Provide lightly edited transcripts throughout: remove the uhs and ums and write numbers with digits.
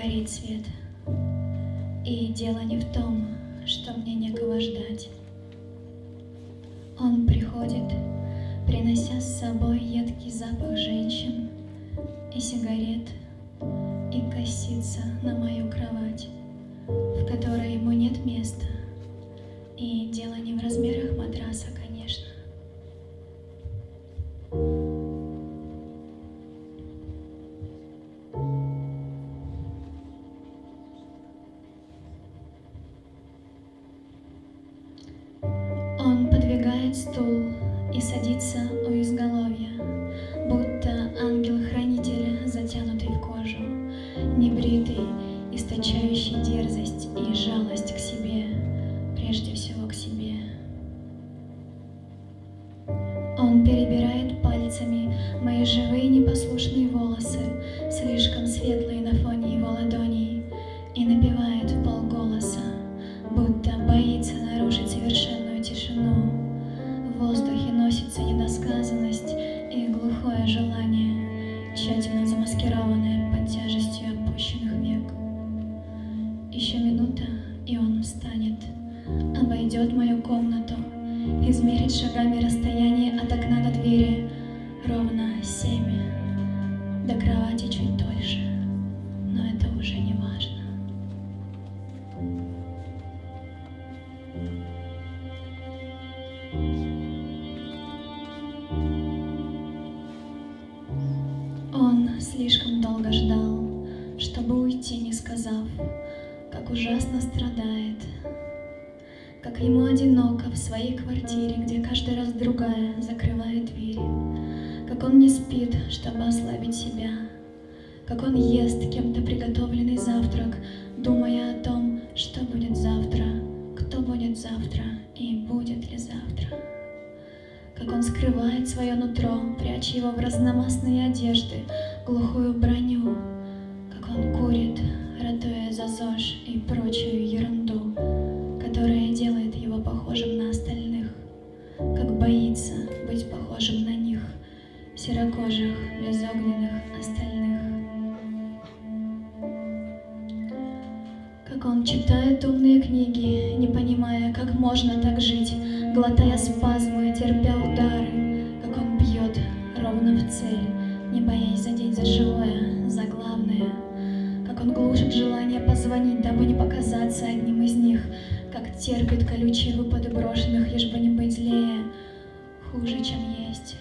горит свет. И дело не в том, что мне некого ждать. Он приходит, принося с собой едкий запах женщин и сигарет, и косится на мою кровать, в которой ему нет места. И дело не в размерах матраса, конечно. Он подвигает стул и садится у изголовья, будто ангел-хранитель, затянутый в кожу, небритый, источающий дерзость и жалость к себе, прежде всего к себе. Он перебирает пальцами мои живые непослушные волосы, слишком светлые на фоне его ладоней, и напевает вполголоса, будто боится нарушить совершенную тишину. В воздухе носится недосказанность и глухое желание, тщательно замаскированное под тяжестью опущенных век. Еще минута, и он встанет, обойдет мою комнату, измерит шагами расстояние от окна до двери, ровно 7, до кровати чуть дольше, но это уже не важно. Он слишком долго ждал, чтобы уйти, не сказав, как ужасно страдает, как ему одиноко в своей квартире, где каждый раз другая закрывает дверь, как он не спит, чтобы ослабить себя, как он ест кем-то приготовленный завтрак, думая о том, что будет завтра, кто будет завтра и будет ли завтра. Как он скрывает свое нутро, пряча его в разномастные одежды, глухую броню, как он курит, ратуя за ЗОЖ и прочую ерунду, которая делает его похожим на остальных, как боится быть похожим на них, серокожих, безогненных остальных. Как он читает умные книги, не понимая, как можно так жить, глотая спазмы, терпя удары, как он бьет ровно в цель, не боясь задеть за живое, за главное, как он глушит желание позвонить, дабы не показаться одним из них, как терпит колючие выпады брошенных, лишь бы не быть злее, хуже, чем есть.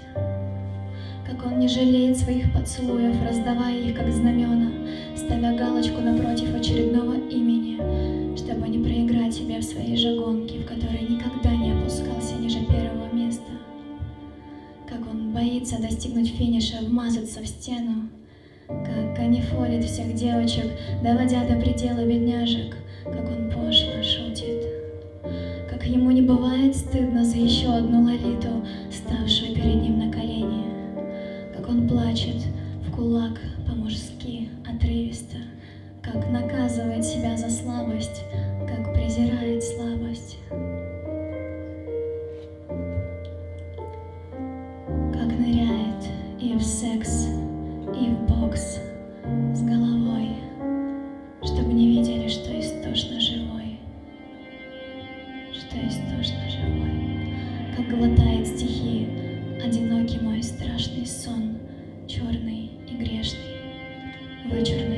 Как он не жалеет своих поцелуев, раздавая их как знамена, ставя галочку напротив очередного имени, чтобы не проиграть себе в своей же гонке, в которой никогда не опускался ниже первого места. Как он боится достигнуть финиша, вмазаться в стену, как канифолит всех девочек, доводя до предела бедняжек, как он пошло шутит, как ему не бывает стыдно за еще одну Лолиту, ставшую перед ним на колени, как он плачет в кулак по-мужски, отрывисто, как наказывает себя за слабость, как презирает слабость, как ныряет и в секс, и в бокс с головой, чтобы не видели, что истошно живой, что истошно живой, как глотает стихи одинокий мой страшный сон, черный и грешный, вычурный